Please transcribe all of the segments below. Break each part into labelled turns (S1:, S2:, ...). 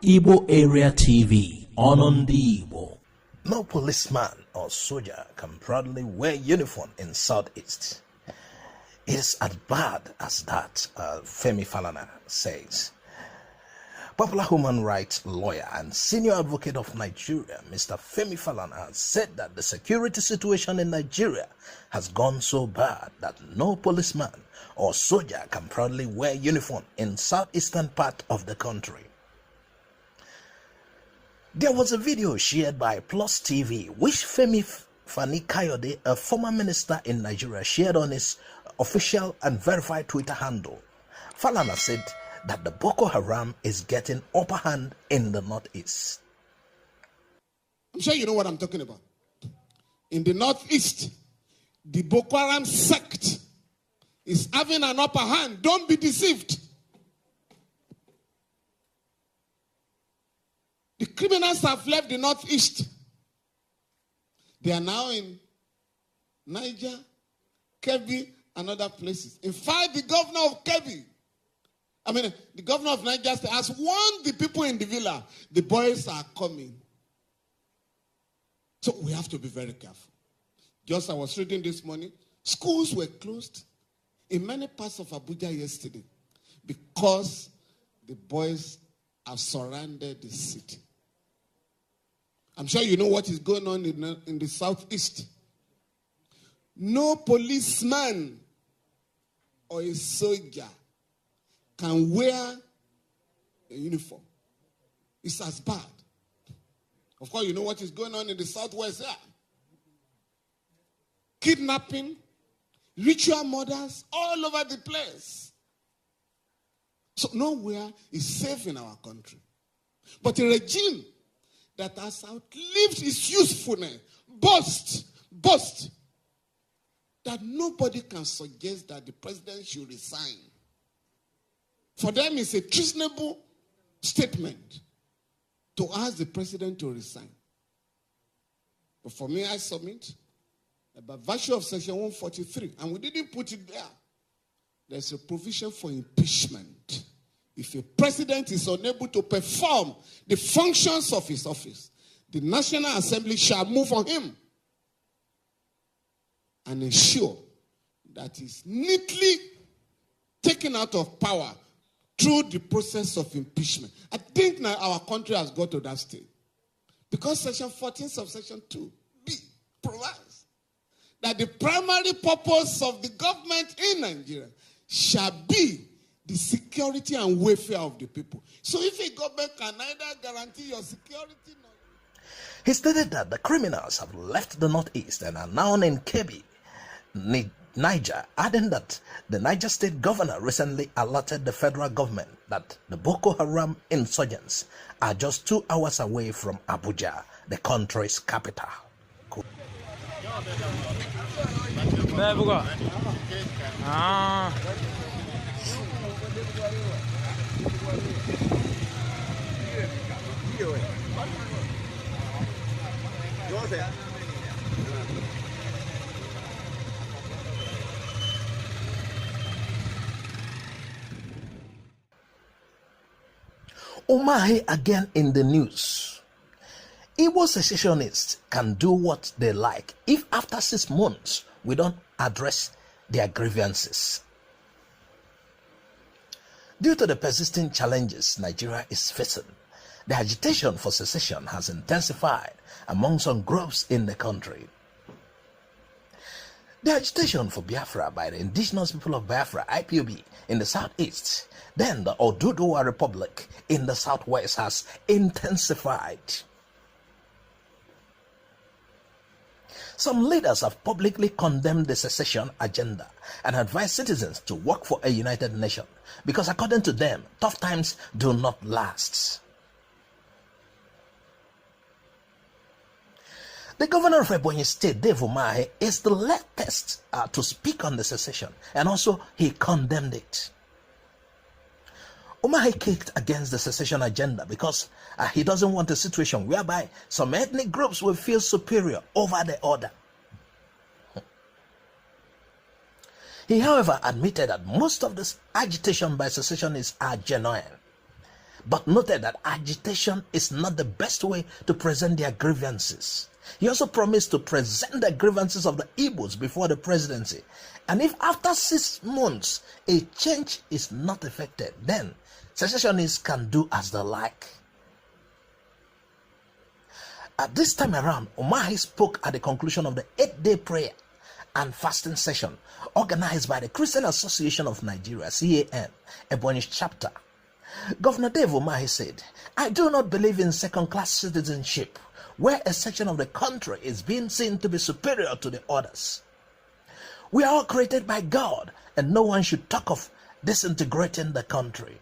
S1: Igbo Area TV on Igbo.
S2: No policeman or soldier can proudly wear uniform in Southeast. It is as bad as that, Femi Falana says. Popular human rights lawyer and senior advocate of Nigeria, Mr. Femi Falana, said that the security situation in Nigeria has gone so bad that no policeman or soldier can proudly wear uniform in southeastern part of the country. There was a video shared by Plus TV which Femi Falana, a former minister in Nigeria, shared on his official and verified Twitter handle. Falana said that the Boko Haram is getting upper hand in the Northeast.
S3: I'm sure you know what I'm talking about. In the Northeast, the Boko Haram sect is having an upper hand. Don't be deceived. The criminals have left the Northeast. They are now in Niger, Kebbi, and other places. In fact, the governor of Kebbi, the governor of Niger State has warned the people in the villa, the boys are coming. So we have to be very careful. Just I was reading this morning, schools were closed in many parts of Abuja yesterday because the boys have surrounded the city. I'm sure you know what is going on in the Southeast. No policeman or a soldier can wear a uniform. It's as bad. Of course, you know what is going on in the Southwest there. Kidnapping, ritual murders, all over the place. So nowhere is safe in our country. But a regime that has outlived its usefulness boast that nobody can suggest that the president should resign. For them, it's a treasonable statement to ask the president to resign. But for me, I submit that by virtue of Section 143, and we didn't put it there, there's a provision for impeachment. If a president is unable to perform the functions of his office, the National Assembly shall move on him and ensure that he's neatly taken out of power through the process of impeachment. I think now our country has got to that stage. Because Section 14 subsection 2b provides that the primary purpose of the government in Nigeria shall be the security and welfare of the people. So if a government can neither guarantee your security nor...
S2: He stated that the criminals have left the Northeast and are now in Kebbi, Niger, adding that the Niger State governor recently alerted the federal government that the Boko Haram insurgents are just 2 hours away from Abuja, the country's capital. Umahi again in the news. Igbo secessionists can do what they like if after 6 months we don't address their grievances. Due to the persistent challenges Nigeria is facing, the agitation for secession has intensified among some groups in the country. The agitation for Biafra by the indigenous people of Biafra, IPOB, in the southeast, then the Oduduwa Republic in the southwest has intensified. Some leaders have publicly condemned the secession agenda and advised citizens to work for a united nation because according to them, tough times do not last. The governor of Ebonyi State Dave Umahi is the latest to speak on the secession, and also he condemned it. Umahi kicked against the secession agenda because he doesn't want a situation whereby some ethnic groups will feel superior over the other. He, however, admitted that most of this agitation by secessionists are genuine. but noted that agitation is not the best way to present their grievances. He also promised to present the grievances of the Igbos before the presidency. And if after 6 months a change is not effected, then secessionists can do as they like. At this time around, Umahi spoke at the conclusion of the 8-day prayer and fasting session organized by the Christian Association of Nigeria, CAN, Ebonyi chapter. Governor Dave Umahi said, "I do not believe in second-class citizenship, where a section of the country is being seen to be superior to the others. We are all created by God, and no one should talk of disintegrating the country."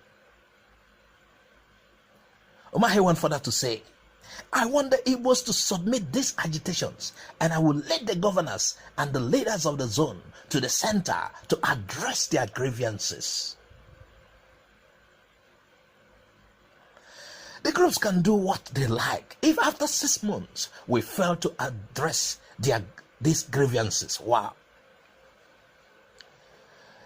S2: Umahi went further to say, "I want the Igbos to submit these agitations, and I will lead the governors and the leaders of the zone to the center to address their grievances." The groups can do what they like. If after 6 months we fail to address these grievances, wow.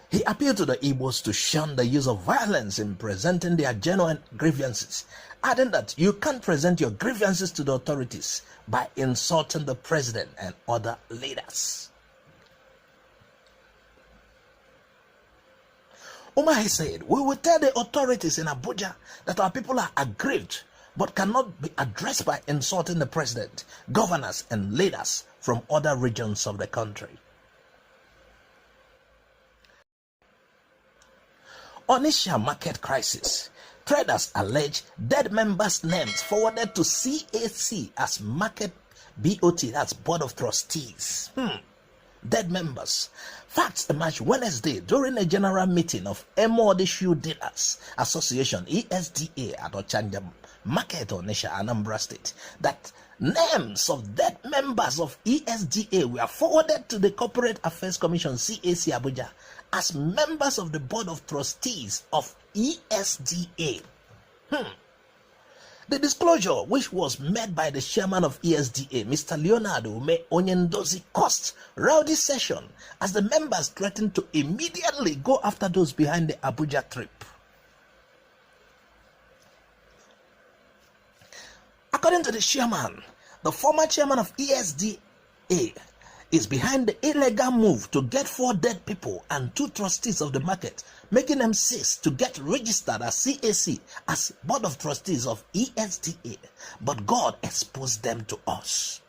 S2: He appealed to the Igbos to shun the use of violence in presenting their genuine grievances, adding that you can't present your grievances to the authorities by insulting the president and other leaders. Umahi said, "We will tell the authorities in Abuja that our people are aggrieved but cannot be addressed by insulting the president, governors, and leaders from other regions of the country." Onitsha market crisis. Traders allege dead members' names forwarded to CAC as market BOT, that's Board of Trustees. Dead members. Facts emerged Wednesday during a general meeting of Emodi Shoe Dealers Association, ESDA, at Ochanja Market, Onitsha, Anambra State, that names of dead members of ESDA were forwarded to the Corporate Affairs Commission, CAC Abuja, as members of the Board of Trustees of ESDA. The disclosure, which was made by the chairman of ESDA, Mr. Leonardo Onyendozi, caused rowdy session as the members threatened to immediately go after those behind the Abuja trip. According to the chairman, the former chairman of ESDA is behind the illegal move to get 4 dead people and 2 trustees of the market, making them 6 to get registered as CAC, as Board of Trustees of ESDA. But God exposed them to us.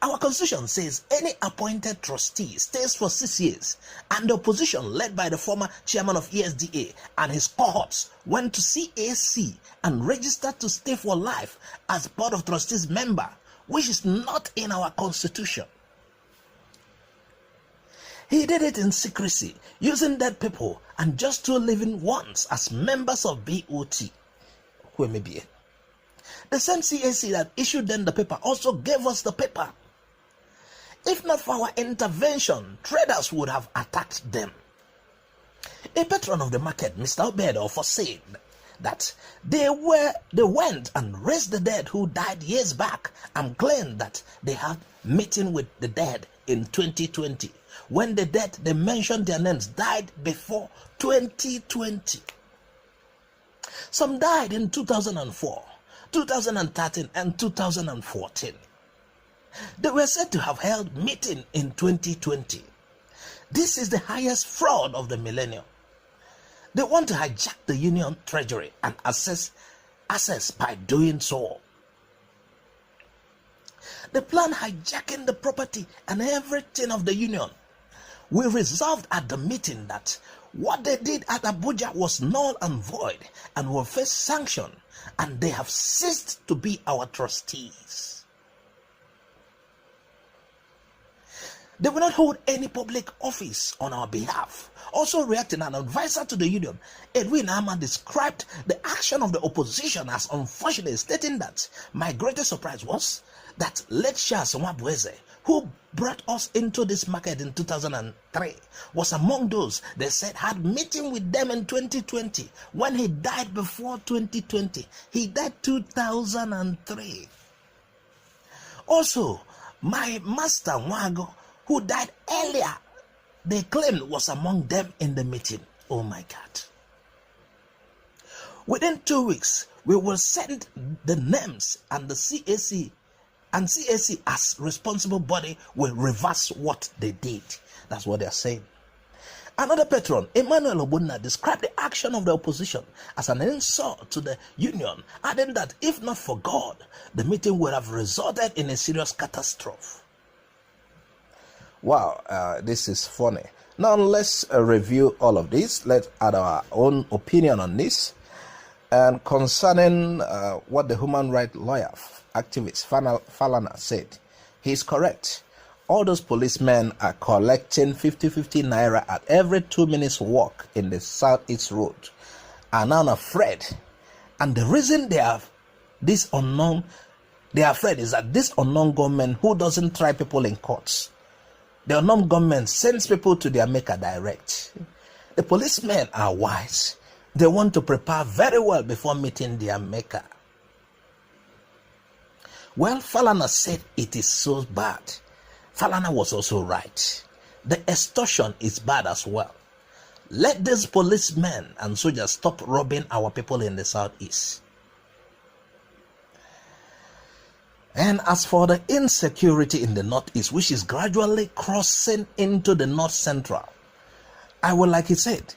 S2: Our constitution says any appointed trustee stays for 6 years, and the opposition led by the former chairman of ESDA and his cohorts went to CAC and registered to stay for life as Board of Trustees member, which is not in our constitution. He did it in secrecy, using dead people and just 2 living ones as members of BOT. Who may be? The same CAC that issued them the paper also gave us the paper. If not for our intervention, traders would have attacked them. A patron of the market, Mr. Obedo, said that they went and raised the dead who died years back and claimed that they had meeting with the dead in 2020. When the dead they mentioned their names died before 2020. Some died in 2004, 2013, and 2014. They were said to have held meeting in 2020. This is the highest fraud of the millennium. They want to hijack the union treasury and access by doing so. They plan hijacking the property and everything of the union. We resolved at the meeting that what they did at Abuja was null and void and will face sanction, and they have ceased to be our trustees. They will not hold any public office on our behalf. Also reacting, an advisor to the union, Edwin Ahmad, described the action of the opposition as unfortunate, stating that my greatest surprise was that late Charles Nwabweze, who brought us into this market in 2003, was among those they said had meeting with them in 2020 when he died before 2020. He died 2003. Also, my master Nwago, who died earlier, they claimed was among them in the meeting. Oh my God. Within 2 weeks, we will send the names and the CAC, and CAC as responsible body will reverse what they did. That's what they're saying. Another patron, Emmanuel Obunna, described the action of the opposition as an insult to the union, adding that if not for God, the meeting would have resulted in a serious catastrophe. Wow, this is funny. Now let's review all of this. Let's add our own opinion on this. And concerning what the human rights lawyer, activist Falana said, he's correct. All those policemen are collecting 50-50 naira at every 2 minutes walk in the Southeast Road, are now afraid. And the reason they are afraid is that this unknown government who doesn't try people in courts, the unknown government sends people to their maker direct. The policemen are wise. They want to prepare very well before meeting their maker. Well, Falana said it is so bad. Falana was also right. The extortion is bad as well. Let these policemen and soldiers stop robbing our people in the Southeast. And as for the insecurity in the Northeast, which is gradually crossing into the North Central, I would, like he said,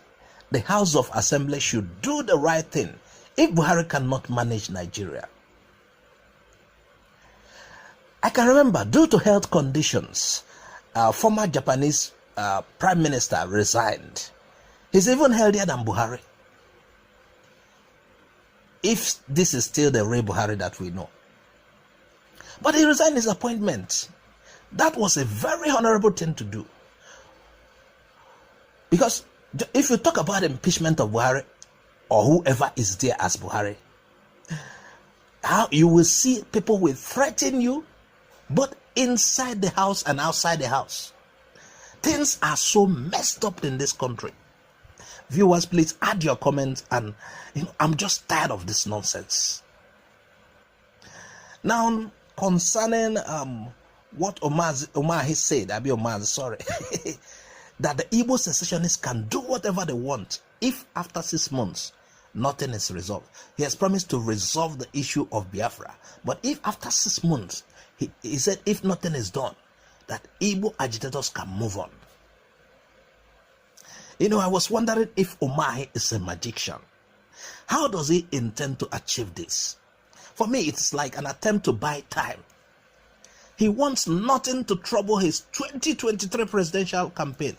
S2: the House of Assembly should do the right thing if Buhari cannot manage Nigeria. I can remember, due to health conditions, former Japanese Prime Minister resigned. He's even healthier than Buhari. If this is still the real Buhari that we know. But he resigned his appointment. That was a very honorable thing to do. Because if you talk about impeachment of Buhari, or whoever is there as Buhari, how you will see people will threaten you, both inside the house and outside the house. Things are so messed up in this country. Viewers, please add your comments, and I'm just tired of this nonsense. Now, concerning what Umahi said, that the Igbo secessionists can do whatever they want if after 6 months nothing is resolved. He has promised to resolve the issue of Biafra. But if after 6 months, he said if nothing is done, that Igbo agitators can move on. I was wondering if Umahi is a magician. How does he intend to achieve this? For me, it's like an attempt to buy time. He wants nothing to trouble his 2023 presidential campaign.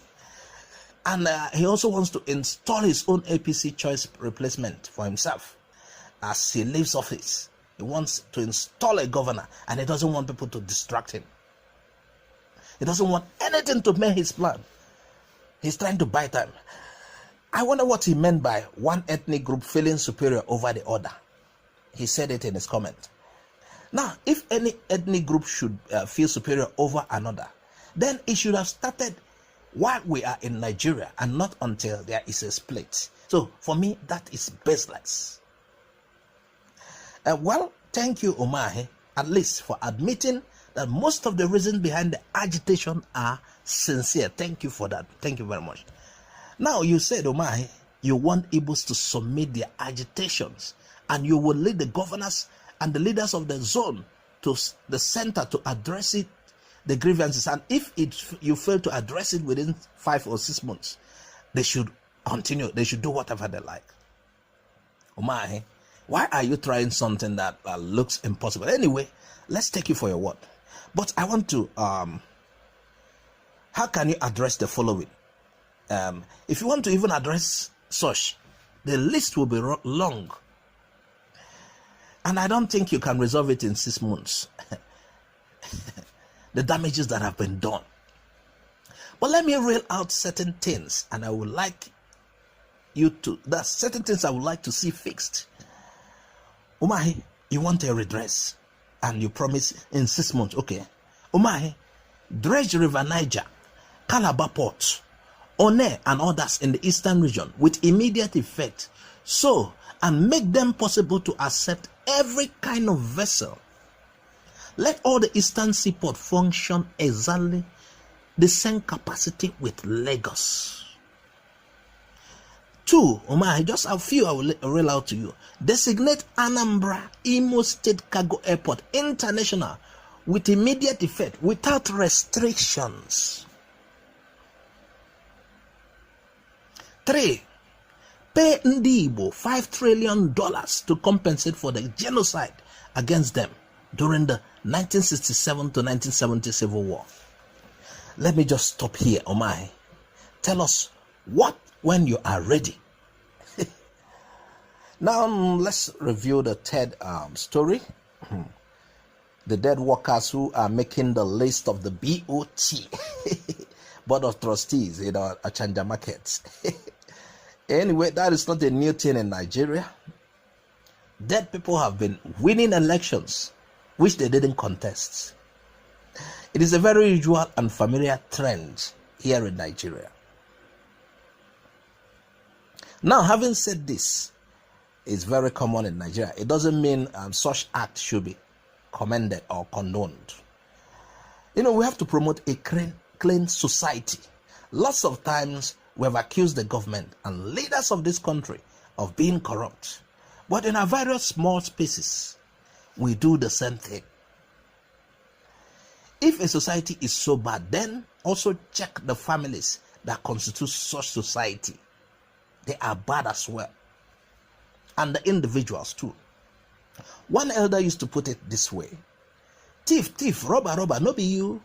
S2: And he also wants to install his own APC choice replacement for himself as he leaves office. He wants to install a governor, and he doesn't want people to distract him. He doesn't want anything to make his plan. He's trying to buy time. I wonder what he meant by one ethnic group feeling superior over the other. He said it in his comment. Now, if any ethnic group should feel superior over another, then it should have started while we are in Nigeria and not until there is a split. So, for me, that is baseless. Well, thank you, Umahi, at least for admitting that most of the reasons behind the agitation are sincere. Thank you for that. Thank you very much. Now, you said, Umahi, you want Igbos to submit their agitations, and you will lead the governors and the leaders of the zone to the center to address it, the grievances. And if you fail to address it within 5 or 6 months, they should continue. They should do whatever they like. Umahi, why are you trying something that looks impossible? Anyway, let's take you for your word. But I want to, how can you address the following? If you want to even address such, the list will be long. And I don't think you can resolve it in 6 months. The damages that have been done. But let me reel out certain things, and I would like you to, there's certain things I would like to see fixed. Umahi, you want a redress, and you promise in 6 months. Okay. Umahi, dredge River Niger, Calabar Port, One, and others in the eastern region with immediate effect. So, and make them possible to accept every kind of vessel. Let all the eastern seaport function exactly the same capacity with Lagos. 2, Umahi, just a few I will read out to you. Designate Anambra Imo State Cargo Airport International with immediate effect without restrictions. 3, pay Ndibo $5 trillion to compensate for the genocide against them during the 1967 to 1970 Civil War. Let me just stop here, Umahi. Tell us what when you are ready. Now let's review the third story. The dead workers who are making the list of the BOT, Board of Trustees, Achanja Markets. Anyway, that is not a new thing in Nigeria. Dead people have been winning elections which they didn't contest. It is a very usual and familiar trend here in Nigeria. Now, having said this, it's very common in Nigeria. It doesn't mean such act should be commended or condoned. We have to promote a clean society. Lots of times we have accused the government and leaders of this country of being corrupt. But in our various small spaces, we do the same thing. If a society is so bad, then also check the families that constitute such society. They are bad as well. And the individuals too. One elder used to put it this way: thief, robber, no be you.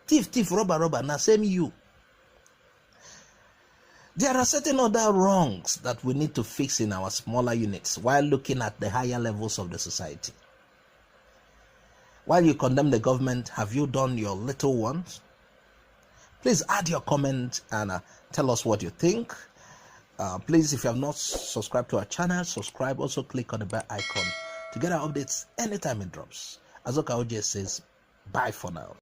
S2: Thief, robber, na same you. There are certain other wrongs that we need to fix in our smaller units while looking at the higher levels of the society. While you condemn the government, have you done your little ones? Please add your comment and tell us what you think. Please, if you have not subscribed to our channel, subscribe. Also click on the bell icon to get our updates anytime it drops. Azoka OJ says, bye for now.